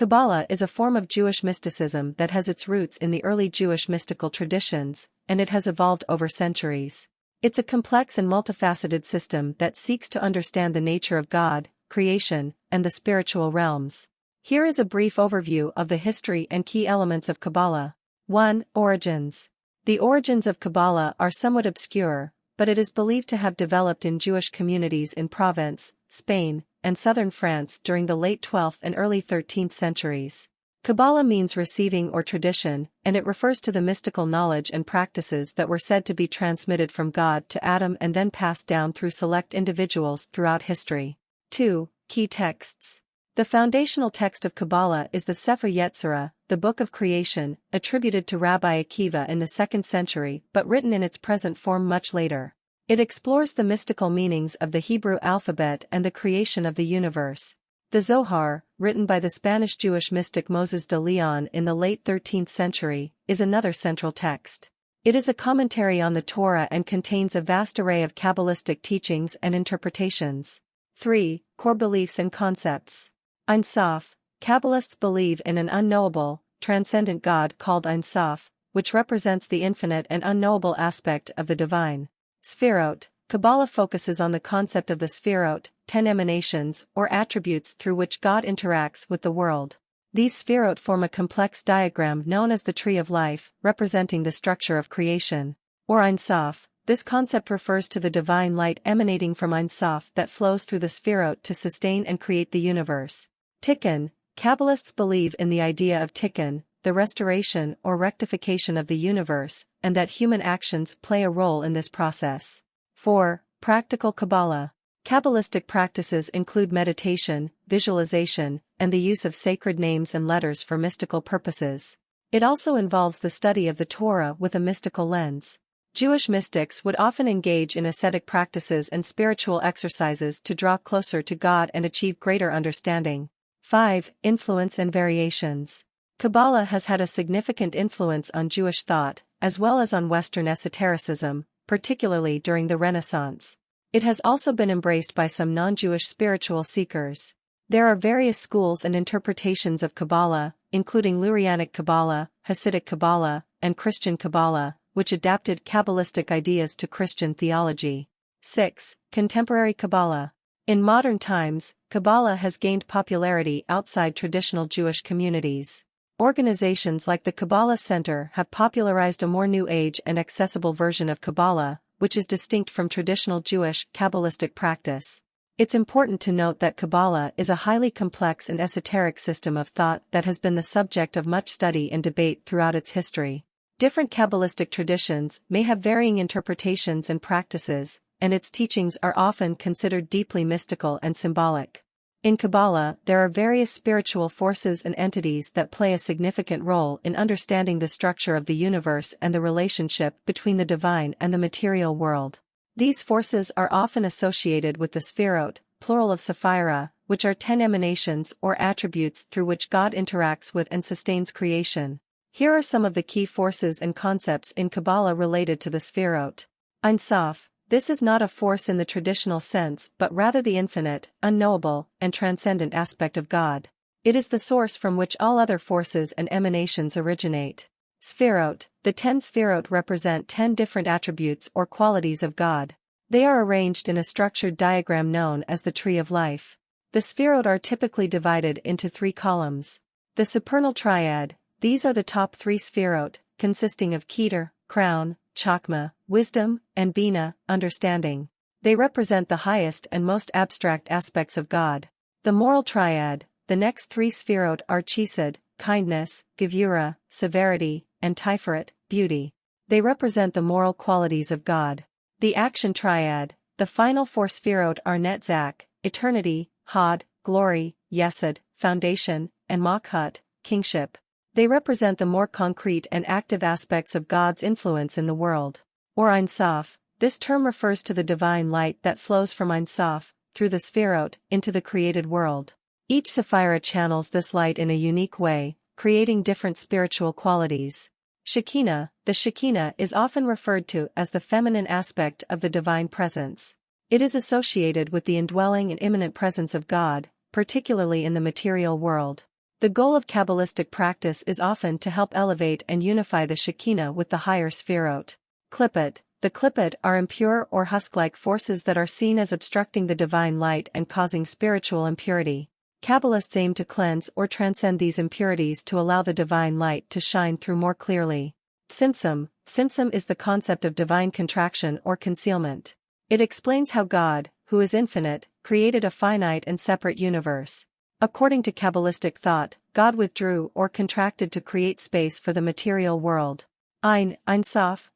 Kabbalah is a form of Jewish mysticism that has its roots in the early Jewish mystical traditions, and it has evolved over centuries. It's a complex and multifaceted system that seeks to understand the nature of God, creation, and the spiritual realms. Here is a brief overview of the history and key elements of Kabbalah. 1. Origins. The origins of Kabbalah are somewhat obscure, but it is believed to have developed in Jewish communities in Provence, Spain, and southern France during the late 12th and early 13th centuries. Kabbalah means receiving or tradition, and it refers to the mystical knowledge and practices that were said to be transmitted from God to Adam and then passed down through select individuals throughout history. 2. Key texts. The foundational text of Kabbalah is the Sefer Yetzirah, the Book of Creation, attributed to Rabbi Akiva in the 2nd century but written in its present form much later. It explores the mystical meanings of the Hebrew alphabet and the creation of the universe. The Zohar, written by the Spanish Jewish mystic Moses de Leon in the late 13th century, is another central text. It is a commentary on the Torah and contains a vast array of Kabbalistic teachings and interpretations. 3. Core beliefs and concepts. Ein Sof. Kabbalists believe in an unknowable, transcendent God called Ein Sof, which represents the infinite and unknowable aspect of the divine. Sphirot. Kabbalah focuses on the concept of the Sphirot, 10 emanations or attributes through which God interacts with the world. These Sphirot form a complex diagram known as the Tree of Life, representing the structure of creation. Or Ein Sof. This concept refers to the divine light emanating from Ein Sof that flows through the Sphirot to sustain and create the universe. Tikkun. Kabbalists believe in the idea of Tikkun, the restoration or rectification of the universe, and that human actions play a role in this process. 4. Practical Kabbalah. Kabbalistic practices include meditation, visualization, and the use of sacred names and letters for mystical purposes. It also involves the study of the Torah with a mystical lens. Jewish mystics would often engage in ascetic practices and spiritual exercises to draw closer to God and achieve greater understanding. 5. Influence and variations. Kabbalah has had a significant influence on Jewish thought, as well as on Western esotericism, particularly during the Renaissance. It has also been embraced by some non-Jewish spiritual seekers. There are various schools and interpretations of Kabbalah, including Lurianic Kabbalah, Hasidic Kabbalah, and Christian Kabbalah, which adapted Kabbalistic ideas to Christian theology. 6. Contemporary Kabbalah. In modern times, Kabbalah has gained popularity outside traditional Jewish communities. Organizations like the Kabbalah Center have popularized a more New Age and accessible version of Kabbalah, which is distinct from traditional Jewish Kabbalistic practice. It's important to note that Kabbalah is a highly complex and esoteric system of thought that has been the subject of much study and debate throughout its history. Different Kabbalistic traditions may have varying interpretations and practices, and its teachings are often considered deeply mystical and symbolic. In Kabbalah, there are various spiritual forces and entities that play a significant role in understanding the structure of the universe and the relationship between the divine and the material world. These forces are often associated with the Sphirot, plural of Sephira, which are 10 emanations or attributes through which God interacts with and sustains creation. Here are some of the key forces and concepts in Kabbalah related to the Sphirot. Ein Sof. This is not a force in the traditional sense but rather the infinite, unknowable, and transcendent aspect of God. It is the source from which all other forces and emanations originate. Sphirot. The 10 Sphirot represent 10 different attributes or qualities of God. They are arranged in a structured diagram known as the Tree of Life. The Sphirot are typically divided into 3 columns. The supernal triad. These are the top 3 Sphirot, consisting of Keter, crown, Chakma, wisdom, and Bina, understanding. They represent the highest and most abstract aspects of God. The moral triad. The next 3 Sphirot are Chesed, kindness, Gevura, severity, and Tiferet, beauty. They represent the moral qualities of God. The action triad. The final 4 Sphirot are Netzach, eternity, Hod, glory, Yesod, foundation, and Malchut, kingship. They represent the more concrete and active aspects of God's influence in the world. Or Ein Sof. This term refers to the divine light that flows from Ein Sof, through the Sphirot, into the created world. Each Sephira channels this light in a unique way, creating different spiritual qualities. Shekinah. The Shekinah is often referred to as the feminine aspect of the divine presence. It is associated with the indwelling and immanent presence of God, particularly in the material world. The goal of Kabbalistic practice is often to help elevate and unify the Shekinah with the higher Sefirot. Klippot. The Klippot are impure or husk-like forces that are seen as obstructing the divine light and causing spiritual impurity. Kabbalists aim to cleanse or transcend these impurities to allow the divine light to shine through more clearly. Tzimtzum. Tzimtzum is the concept of divine contraction or concealment. It explains how God, who is infinite, created a finite and separate universe. According to Kabbalistic thought, God withdrew or contracted to create space for the material world. Ein Sof,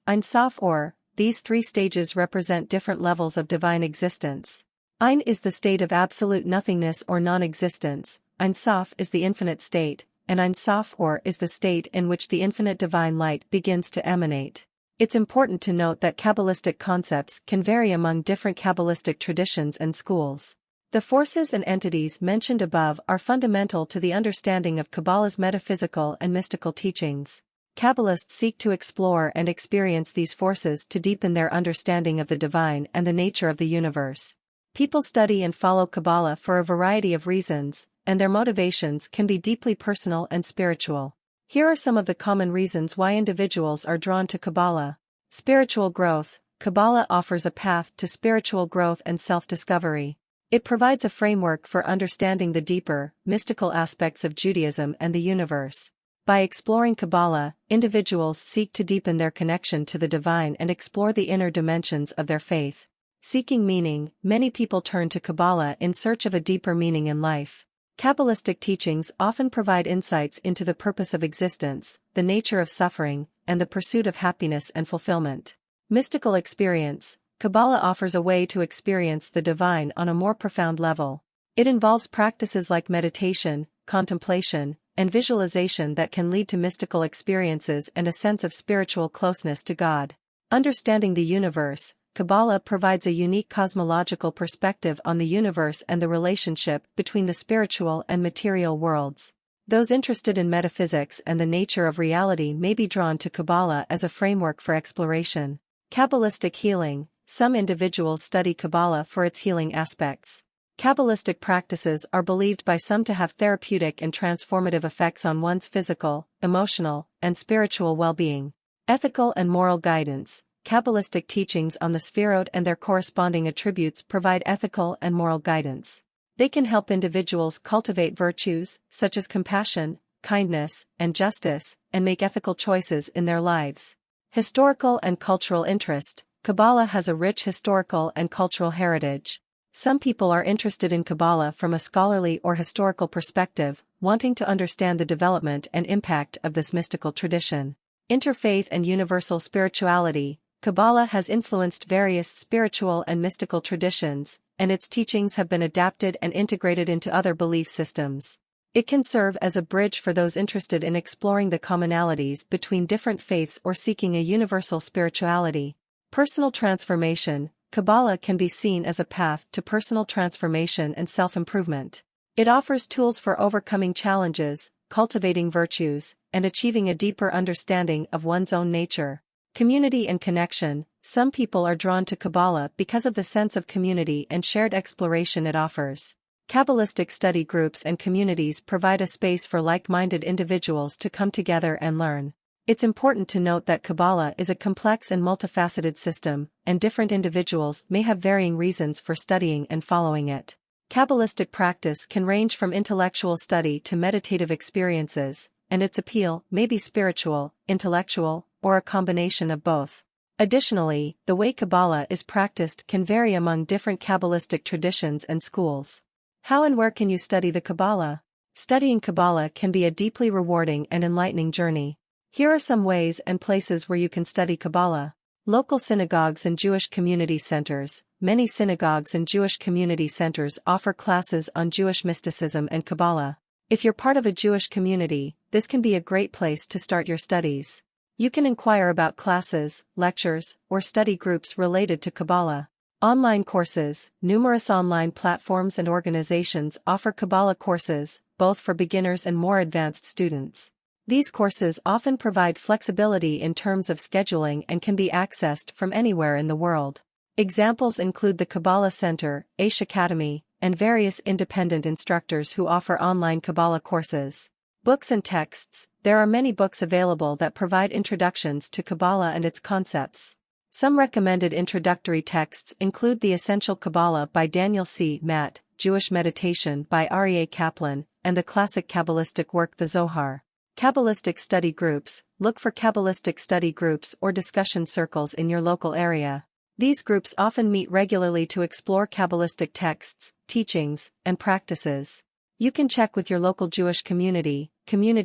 or, these three stages represent different levels of divine existence. Ein is the state of absolute nothingness or non-existence, Ein Sof is the infinite state, and Ein Sof or is the state in which the infinite divine light begins to emanate. It's important to note that Kabbalistic concepts can vary among different Kabbalistic traditions and schools. The forces and entities mentioned above are fundamental to the understanding of Kabbalah's metaphysical and mystical teachings. Kabbalists seek to explore and experience these forces to deepen their understanding of the divine and the nature of the universe. People study and follow Kabbalah for a variety of reasons, and their motivations can be deeply personal and spiritual. Here are some of the common reasons why individuals are drawn to Kabbalah. Spiritual growth. Kabbalah offers a path to spiritual growth and self-discovery. It provides a framework for understanding the deeper, mystical aspects of Judaism and the universe. By exploring Kabbalah, individuals seek to deepen their connection to the divine and explore the inner dimensions of their faith. Seeking meaning. Many people turn to Kabbalah in search of a deeper meaning in life. Kabbalistic teachings often provide insights into the purpose of existence, the nature of suffering, and the pursuit of happiness and fulfillment. Mystical experience. Kabbalah offers a way to experience the divine on a more profound level. It involves practices like meditation, contemplation, and visualization that can lead to mystical experiences and a sense of spiritual closeness to God. Understanding the universe. Kabbalah provides a unique cosmological perspective on the universe and the relationship between the spiritual and material worlds. Those interested in metaphysics and the nature of reality may be drawn to Kabbalah as a framework for exploration. Kabbalistic healing. Some individuals study Kabbalah for its healing aspects. Kabbalistic practices are believed by some to have therapeutic and transformative effects on one's physical, emotional, and spiritual well-being. Ethical and moral guidance. Kabbalistic teachings on the Sefirot and their corresponding attributes provide ethical and moral guidance. They can help individuals cultivate virtues, such as compassion, kindness, and justice, and make ethical choices in their lives. Historical and cultural interest. Kabbalah has a rich historical and cultural heritage. Some people are interested in Kabbalah from a scholarly or historical perspective, wanting to understand the development and impact of this mystical tradition. Interfaith and universal spirituality. Kabbalah has influenced various spiritual and mystical traditions, and its teachings have been adapted and integrated into other belief systems. It can serve as a bridge for those interested in exploring the commonalities between different faiths or seeking a universal spirituality. Personal transformation. Kabbalah can be seen as a path to personal transformation and self-improvement. It offers tools for overcoming challenges, cultivating virtues, and achieving a deeper understanding of one's own nature. Community and connection. Some people are drawn to Kabbalah because of the sense of community and shared exploration it offers. Kabbalistic study groups and communities provide a space for like-minded individuals to come together and learn. It's important to note that Kabbalah is a complex and multifaceted system, and different individuals may have varying reasons for studying and following it. Kabbalistic practice can range from intellectual study to meditative experiences, and its appeal may be spiritual, intellectual, or a combination of both. Additionally, the way Kabbalah is practiced can vary among different Kabbalistic traditions and schools. How and where can you study the Kabbalah? Studying Kabbalah can be a deeply rewarding and enlightening journey. Here are some ways and places where you can study Kabbalah. Local synagogues and Jewish community centers. Many synagogues and Jewish community centers offer classes on Jewish mysticism and Kabbalah. If you're part of a Jewish community, this can be a great place to start your studies. You can inquire about classes, lectures, or study groups related to Kabbalah. Online courses. Numerous online platforms and organizations offer Kabbalah courses, both for beginners and more advanced students. These courses often provide flexibility in terms of scheduling and can be accessed from anywhere in the world. Examples include the Kabbalah Center, Aish Academy, and various independent instructors who offer online Kabbalah courses. Books and texts. There are many books available that provide introductions to Kabbalah and its concepts. Some recommended introductory texts include The Essential Kabbalah by Daniel C. Matt, Jewish Meditation by Aryeh Kaplan, and the classic Kabbalistic work The Zohar. Kabbalistic study groups. Look for Kabbalistic study groups or discussion circles in your local area. These groups often meet regularly to explore Kabbalistic texts, teachings, and practices. You can check with your local Jewish community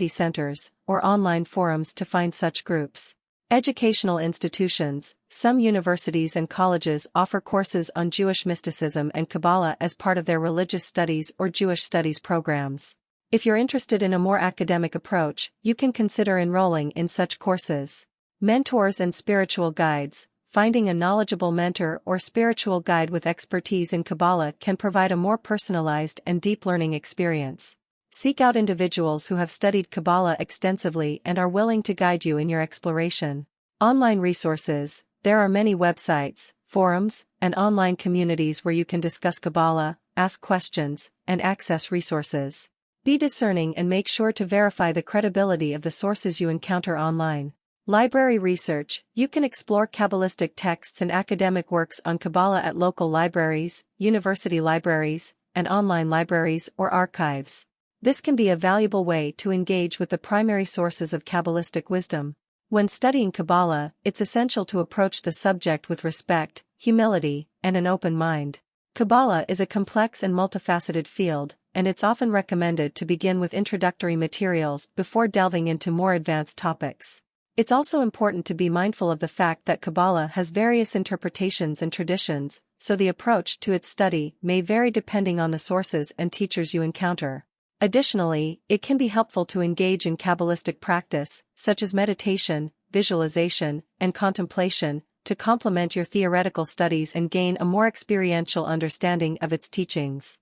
centers, or online forums to find such groups. Educational institutions. Some universities and colleges offer courses on Jewish mysticism and Kabbalah as part of their religious studies or Jewish studies programs. If you're interested in a more academic approach, you can consider enrolling in such courses. Mentors and spiritual guides. Finding a knowledgeable mentor or spiritual guide with expertise in Kabbalah can provide a more personalized and deep learning experience. Seek out individuals who have studied Kabbalah extensively and are willing to guide you in your exploration. Online resources. There are many websites, forums, and online communities where you can discuss Kabbalah, ask questions, and access resources. Be discerning and make sure to verify the credibility of the sources you encounter online. Library research. You can explore Kabbalistic texts and academic works on Kabbalah at local libraries, university libraries, and online libraries or archives. This can be a valuable way to engage with the primary sources of Kabbalistic wisdom. When studying Kabbalah, it's essential to approach the subject with respect, humility, and an open mind. Kabbalah is a complex and multifaceted field, and it's often recommended to begin with introductory materials before delving into more advanced topics. It's also important to be mindful of the fact that Kabbalah has various interpretations and traditions, so the approach to its study may vary depending on the sources and teachers you encounter. Additionally, it can be helpful to engage in Kabbalistic practice, such as meditation, visualization, and contemplation, to complement your theoretical studies and gain a more experiential understanding of its teachings.